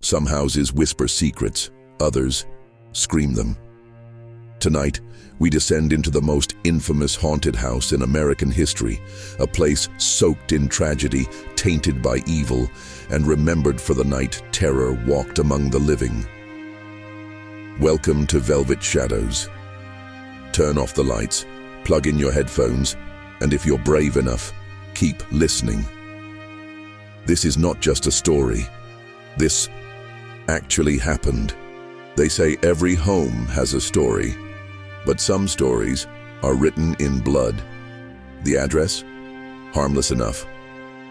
Some houses whisper secrets, others scream them. Tonight, we descend into the most infamous haunted house in American history, a place soaked in tragedy, tainted by evil, and remembered for the night terror walked among the living. Welcome to Velvet Shadows. Turn off the lights, plug in your headphones, and if you're brave enough, keep listening. This is not just a story. This actually happened. They say every home has a story, but some stories are written in blood. The address? Harmless enough.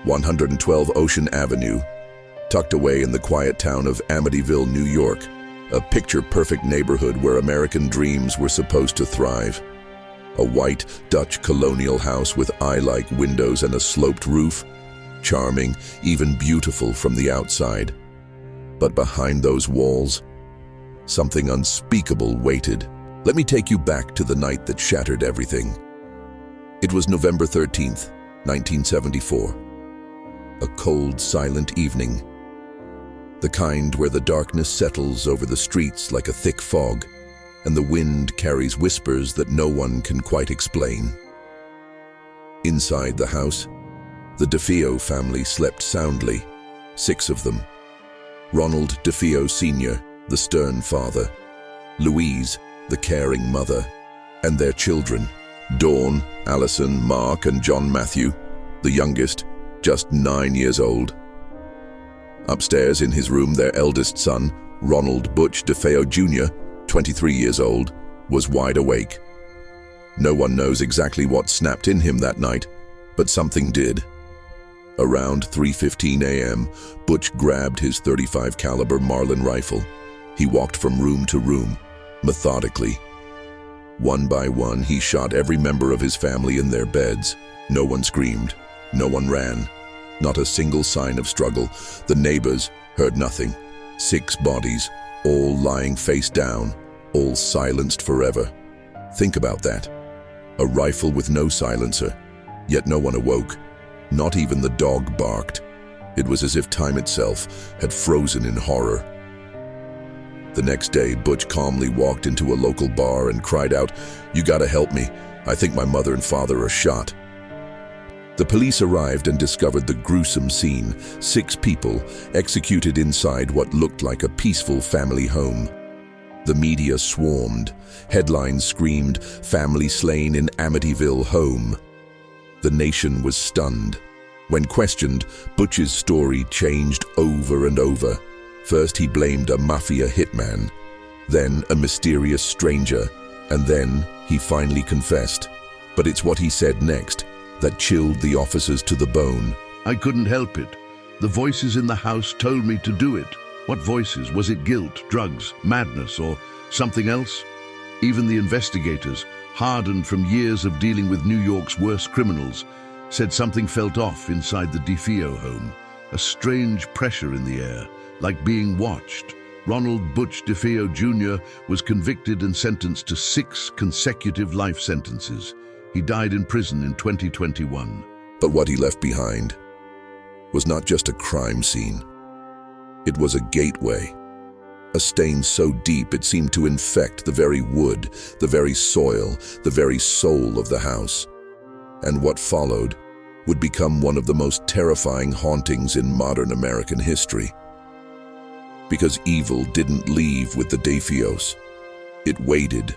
112 Ocean Avenue, tucked away in the quiet town of Amityville, New York, a picture-perfect neighborhood where American dreams were supposed to thrive. A white Dutch colonial house with eye-like windows and a sloped roof, charming, even beautiful from the outside. But behind those walls, something unspeakable waited. Let me take you back to the night that shattered everything. It was November 13th, 1974. A cold, silent evening. The kind where the darkness settles over the streets like a thick fog, and the wind carries whispers that no one can quite explain. Inside the house, the DeFeo family slept soundly, 6 of them. Ronald DeFeo Sr., the stern father, Louise, the caring mother, and their children, Dawn, Allison, Mark, and John Matthew, the youngest, just 9 years old. Upstairs in his room, their eldest son, Ronald Butch DeFeo Jr., 23 years old, was wide awake. No one knows exactly what snapped in him that night, but something did. Around 3:15 a.m., Butch grabbed his .35 caliber Marlin rifle. He walked from room to room, methodically. One by one, he shot every member of his family in their beds. No one screamed. No one ran. Not a single sign of struggle. The neighbors heard nothing. 6 bodies, all lying face down, all silenced forever. Think about that. A rifle with no silencer, yet no one awoke. Not even the dog barked. It was as if time itself had frozen in horror. The next day, Butch calmly walked into a local bar and cried out, "You gotta help me. I think my mother and father are shot." The police arrived and discovered the gruesome scene, 6 people executed inside what looked like a peaceful family home. The media swarmed. Headlines screamed, "Family slain in Amityville home." The nation was stunned. When questioned, Butch's story changed over and over. First, he blamed a mafia hitman, then a mysterious stranger, and then he finally confessed. But it's what he said next that chilled the officers to the bone. "I couldn't help it. The voices in the house told me to do it." What voices? Was it guilt, drugs, madness, or something else? Even the investigators, hardened from years of dealing with New York's worst criminals, said something felt off inside the DeFeo home. A strange pressure in the air, like being watched. Ronald Butch DeFeo Jr. was convicted and sentenced to 6 consecutive life sentences. He died in prison in 2021. But what he left behind was not just a crime scene. It was a gateway. A stain so deep it seemed to infect the very wood, the very soil, the very soul of the house. And what followed would become one of the most terrifying hauntings in modern American history. Because evil didn't leave with the DeFeos. It waited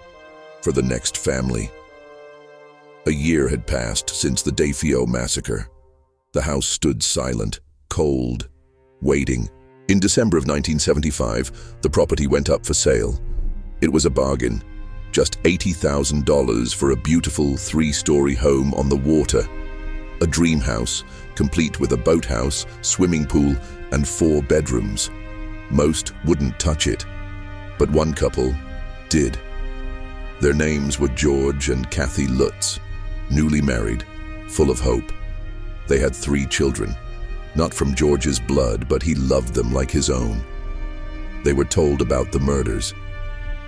for the next family. A year had passed since the DeFeo massacre. The house stood silent, cold, waiting. In December of 1975, the property went up for sale. It was a bargain, just $80,000 for a beautiful 3-story home on the water. A dream house, complete with a boathouse, swimming pool, and 4 bedrooms. Most wouldn't touch it, but one couple did. Their names were George and Kathy Lutz, newly married, full of hope. They had 3 children. Not from George's blood, but he loved them like his own. They were told about the murders.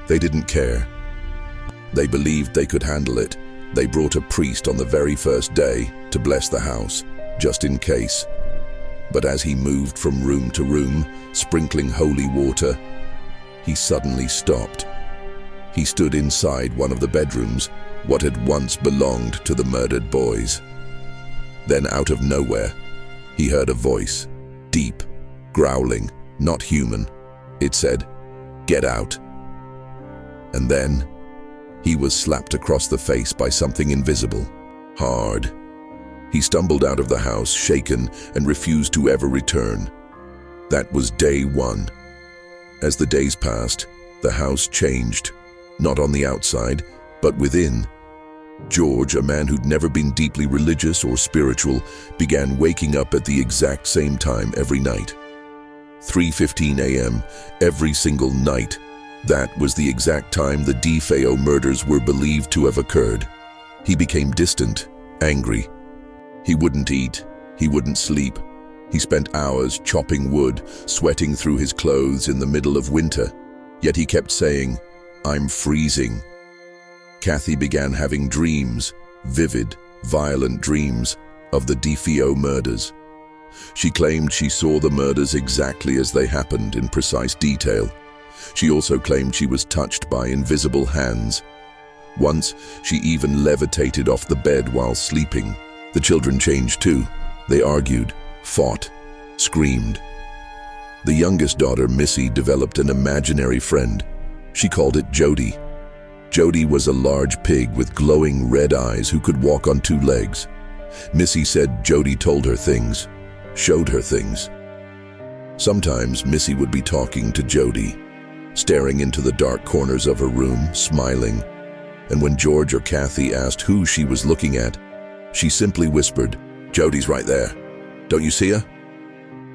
They didn't care. They believed they could handle it. They brought a priest on the very first day to bless the house, just in case. But as he moved from room to room, sprinkling holy water, he suddenly stopped. He stood inside one of the bedrooms, what had once belonged to the murdered boys. Then out of nowhere, he heard a voice, deep, growling, not human. It said, "Get out." And then, he was slapped across the face by something invisible, hard. He stumbled out of the house, shaken, and refused to ever return. That was day one. As the days passed, the house changed, not on the outside, but within. George, a man who'd never been deeply religious or spiritual, began waking up at the exact same time every night. 3:15 a.m. every single night. That was the exact time the DeFeo murders were believed to have occurred. He became distant, angry. He wouldn't eat, he wouldn't sleep. He spent hours chopping wood, sweating through his clothes in the middle of winter. Yet he kept saying, "I'm freezing." Kathy began having dreams, vivid, violent dreams, of the DeFeo murders. She claimed she saw the murders exactly as they happened in precise detail. She also claimed she was touched by invisible hands. Once, she even levitated off the bed while sleeping. The children changed too. They argued, fought, screamed. The youngest daughter, Missy, developed an imaginary friend. She called it Jodie. Jodie was a large pig with glowing red eyes who could walk on two legs. Missy said Jodie told her things, showed her things. Sometimes Missy would be talking to Jodie, staring into the dark corners of her room, smiling. And when George or Kathy asked who she was looking at, she simply whispered, "Jodie's right there. Don't you see her?"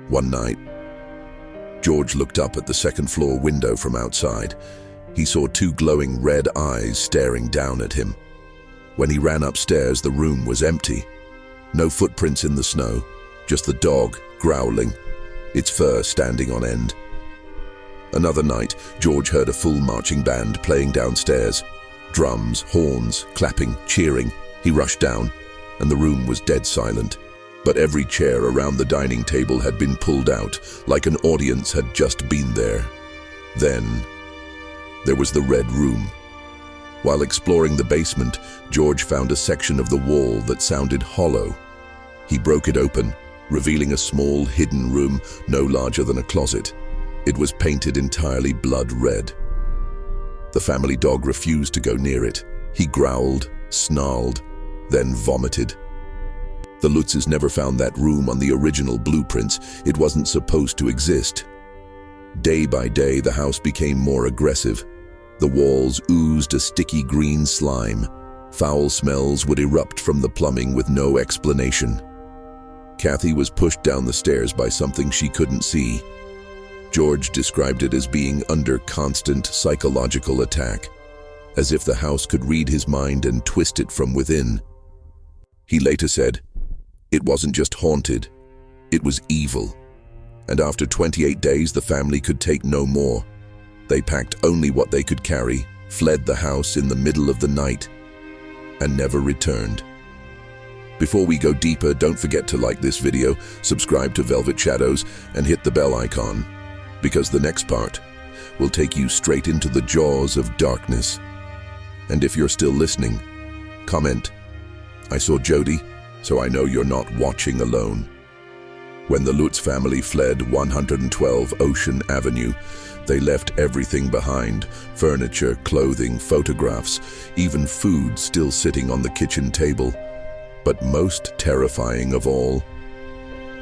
One night, George looked up at the second-floor window from outside. He saw two glowing red eyes staring down at him. When he ran upstairs, the room was empty. No footprints in the snow, just the dog growling, its fur standing on end. Another night, George heard a full marching band playing downstairs. Drums, horns, clapping, cheering. He rushed down, and the room was dead silent. But every chair around the dining table had been pulled out, like an audience had just been there. Then, there was the red room. While exploring the basement, George found a section of the wall that sounded hollow. He broke it open, revealing a small, hidden room no larger than a closet. It was painted entirely blood red. The family dog refused to go near it. He growled, snarled, then vomited. The Lutzes never found that room on the original blueprints. It wasn't supposed to exist. Day by day, the house became more aggressive. The walls oozed a sticky green slime. Foul smells would erupt from the plumbing with no explanation. Kathy was pushed down the stairs by something she couldn't see. George described it as being under constant psychological attack, as if the house could read his mind and twist it from within. He later said, "It wasn't just haunted, it was evil." And after 28 days, the family could take no more. They packed only what they could carry, fled the house in the middle of the night, and never returned. Before we go deeper, don't forget to like this video, subscribe to Velvet Shadows, and hit the bell icon, because the next part will take you straight into the jaws of darkness. And if you're still listening, comment, "I saw Jodie, so I know you're not watching alone." When the Lutz family fled 112 Ocean Avenue, they left everything behind: furniture, clothing, photographs, even food still sitting on the kitchen table. But most terrifying of all,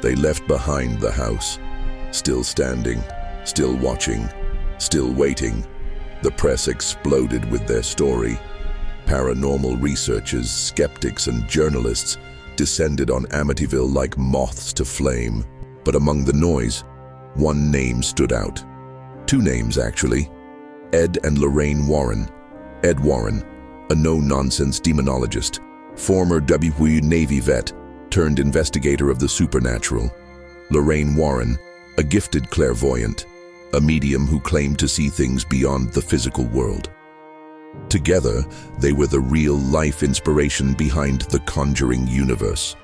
they left behind the house, still standing, still watching, still waiting. The press exploded with their story. Paranormal researchers, skeptics, and journalists descended on Amityville like moths to flame. But among the noise, one name stood out. Two names, actually. Ed and Lorraine Warren. Ed Warren, a no-nonsense demonologist, former Navy vet turned investigator of the supernatural. Lorraine Warren, a gifted clairvoyant, a medium who claimed to see things beyond the physical world. Together, they were the real-life inspiration behind the Conjuring universe.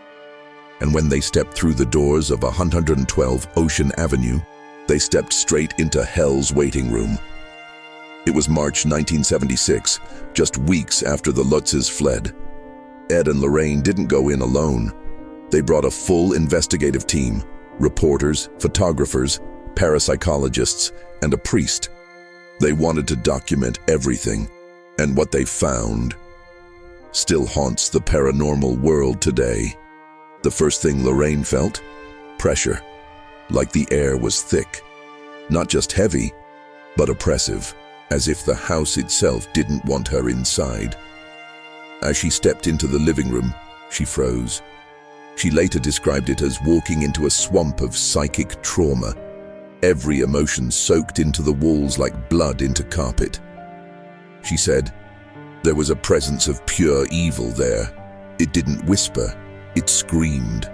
and when they stepped through the doors of 112 Ocean Avenue, they stepped straight into hell's waiting room. It was March 1976, just weeks after the Lutzes fled. Ed and Lorraine didn't go in alone. They brought a full investigative team, reporters, photographers, parapsychologists, and a priest. They wanted to document everything, and what they found still haunts the paranormal world today. The first thing Lorraine felt? Pressure, like the air was thick. Not just heavy, but oppressive, as if the house itself didn't want her inside. As she stepped into the living room, she froze. She later described it as walking into a swamp of psychic trauma, every emotion soaked into the walls like blood into carpet. She said, there was a presence of pure evil there. It didn't whisper, it screamed.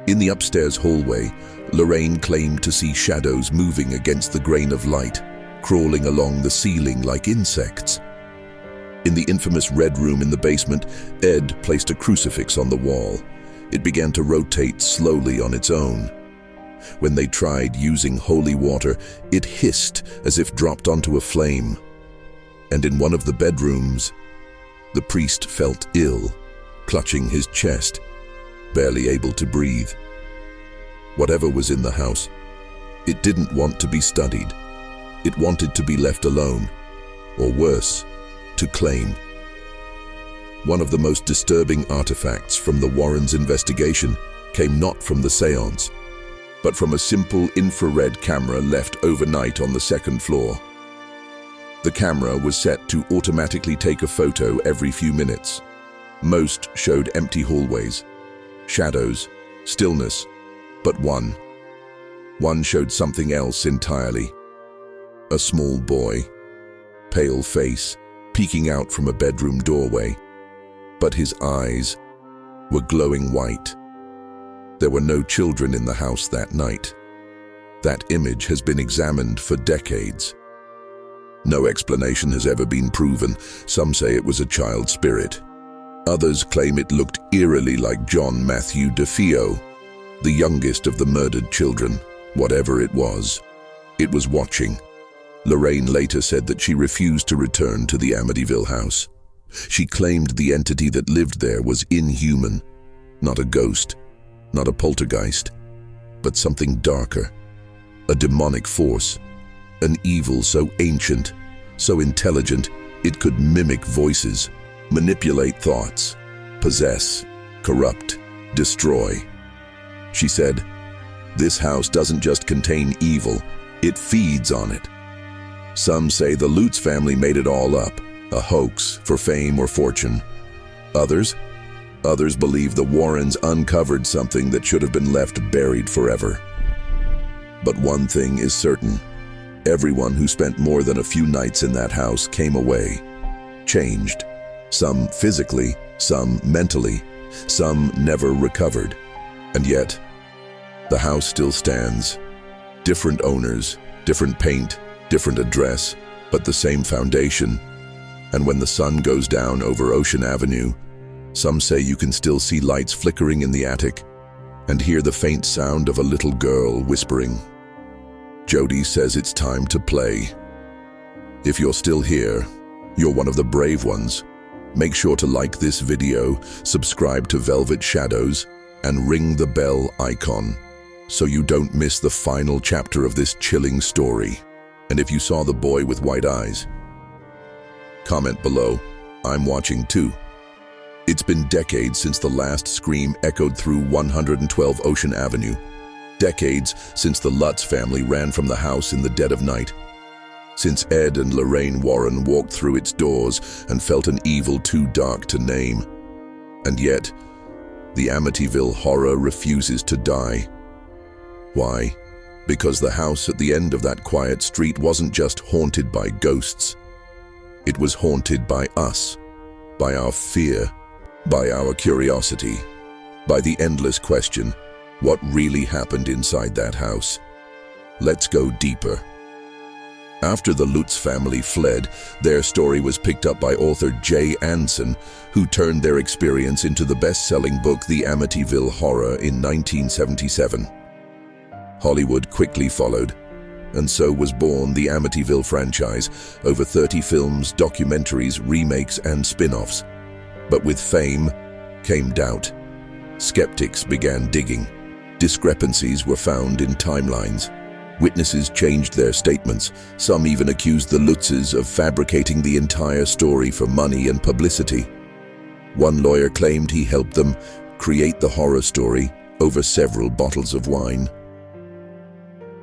In the upstairs hallway, Lorraine claimed to see shadows moving against the grain of light, crawling along the ceiling like insects. In the infamous red room in the basement, Ed placed a crucifix on the wall. It began to rotate slowly on its own. When they tried using holy water, it hissed as if dropped onto a flame. And in one of the bedrooms, the priest felt ill, clutching his chest, barely able to breathe. Whatever was in the house, it didn't want to be studied. It wanted to be left alone, or worse, to claim. One of the most disturbing artifacts from the Warrens' investigation came not from the seance, but from a simple infrared camera left overnight on the second floor. The camera was set to automatically take a photo every few minutes. Most showed empty hallways, shadows, stillness, but one showed something else entirely. A small boy, pale face, peeking out from a bedroom doorway, but his eyes were glowing white. There were no children in the house that night. That image has been examined for decades. No explanation has ever been proven. Some say it was a child spirit. Others claim it looked eerily like John Matthew DeFeo, the youngest of the murdered children. Whatever it was watching. Lorraine later said that she refused to return to the Amityville house. She claimed the entity that lived there was inhuman, not a ghost, not a poltergeist, but something darker, a demonic force, an evil so ancient, so intelligent, it could mimic voices, manipulate thoughts, possess, corrupt, destroy. She said, "This house doesn't just contain evil, it feeds on it." Some say the Lutz family made it all up, a hoax for fame or fortune. Others believe the Warrens uncovered something that should have been left buried forever. But one thing is certain. Everyone who spent more than a few nights in that house came away, changed. Some physically, some mentally, some never recovered. And yet, the house still stands. Different owners, different paint, different address, but the same foundation. And when the sun goes down over Ocean Avenue, some say you can still see lights flickering in the attic and hear the faint sound of a little girl whispering. Jodie says it's time to play. If you're still here, you're one of the brave ones. Make sure to like this video, subscribe to Velvet Shadows, and ring the bell icon so you don't miss the final chapter of this chilling story. And if you saw the boy with white eyes, comment below, I'm watching too. It's been decades since the last scream echoed through 112 Ocean Avenue. Decades since the Lutz family ran from the house in the dead of night. Since Ed and Lorraine Warren walked through its doors and felt an evil too dark to name. And yet, the Amityville Horror refuses to die. Why? Because the house at the end of that quiet street wasn't just haunted by ghosts. It was haunted by us, by our fear, by our curiosity, by the endless question, what really happened inside that house? Let's go deeper. After the Lutz family fled, their story was picked up by author J. Anson, who turned their experience into the best-selling book The Amityville Horror in 1977. Hollywood quickly followed, and so was born the Amityville franchise, over 30 films, documentaries, remakes, and spin-offs. But with fame came doubt. Skeptics began digging. Discrepancies were found in timelines. Witnesses changed their statements. Some even accused the Lutzes of fabricating the entire story for money and publicity. One lawyer claimed he helped them create the horror story over several bottles of wine.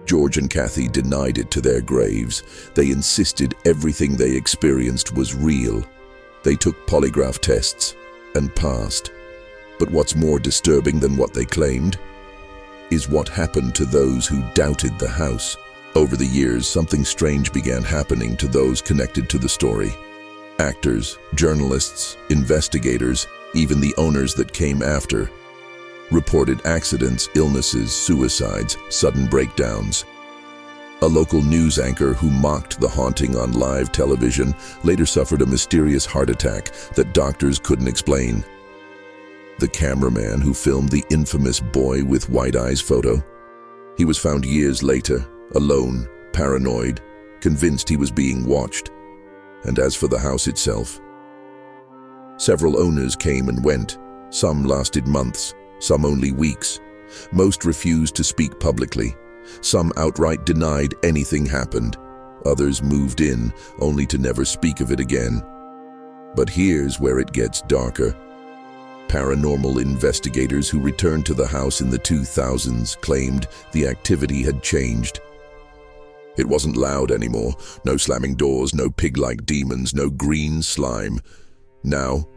George and Kathy denied it to their graves. They insisted everything they experienced was real. They took polygraph tests and passed. But what's more disturbing than what they claimed is what happened to those who doubted the house. Over the years, something strange began happening to those connected to the story. Actors, journalists, investigators, even the owners that came after, reported accidents, illnesses, suicides, sudden breakdowns. A local news anchor who mocked the haunting on live television later suffered a mysterious heart attack that doctors couldn't explain. The cameraman who filmed the infamous boy with white eyes photo, he was found years later, alone, paranoid, convinced he was being watched. And as for the house itself, several owners came and went. Some lasted months, some only weeks. Most refused to speak publicly. Some outright denied anything happened. Others moved in, only to never speak of it again. But here's where it gets darker. Paranormal investigators who returned to the house in the 2000s claimed the activity had changed. It wasn't loud anymore. No slamming doors, no pig-like demons, no green slime. Now,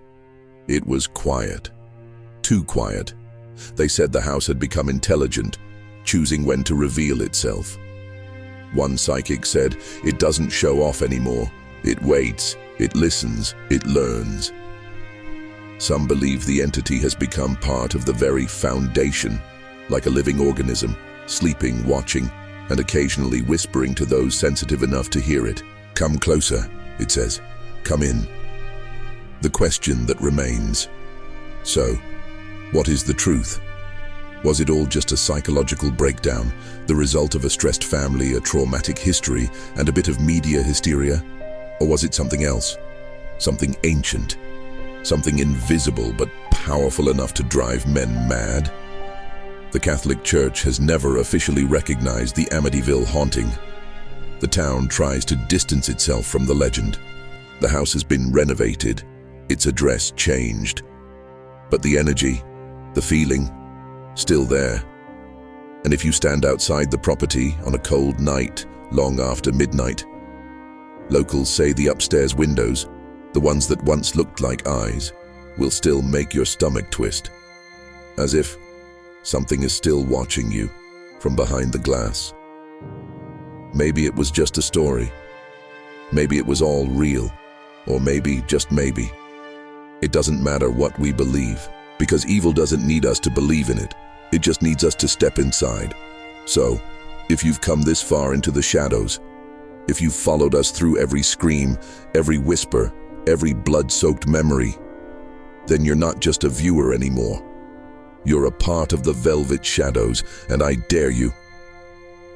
it was quiet. Too quiet. They said the house had become intelligent, choosing when to reveal itself. One psychic said, "It doesn't show off anymore. It waits, it listens, it learns." Some believe the entity has become part of the very foundation, like a living organism, sleeping, watching, and occasionally whispering to those sensitive enough to hear it. "Come closer," it says. "Come in." The question that remains: so, what is the truth? Was it all just a psychological breakdown, the result of a stressed family, a traumatic history, and a bit of media hysteria? Or was it something else? Something ancient? Something invisible but powerful enough to drive men mad? The Catholic Church has never officially recognized the Amityville haunting. The town tries to distance itself from the legend. The house has been renovated, its address changed. But the energy, the feeling, still there. And if you stand outside the property on a cold night, long after midnight, locals say the upstairs windows, the ones that once looked like eyes, will still make your stomach twist. As if something is still watching you from behind the glass. Maybe it was just a story. Maybe it was all real. Or maybe, just maybe, it doesn't matter what we believe, because evil doesn't need us to believe in it. It just needs us to step inside. So, if you've come this far into the shadows, if you've followed us through every scream, every whisper, every blood-soaked memory, then you're not just a viewer anymore. You're a part of the velvet shadows, and I dare you.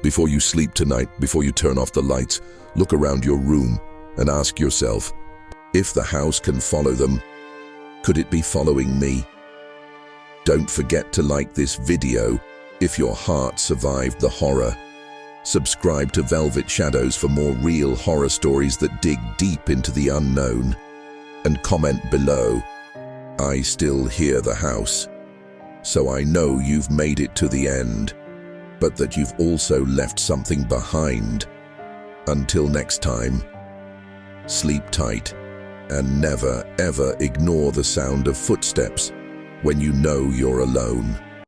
Before you sleep tonight, before you turn off the lights, look around your room and ask yourself, if the house can follow them, could it be following me? Don't forget to like this video if your heart survived the horror. Subscribe to Velvet Shadows for more real horror stories that dig deep into the unknown. And comment below, "I still hear the house." So I know you've made it to the end, but that you've also left something behind. Until next time, sleep tight and never ever ignore the sound of footsteps when you know you're alone.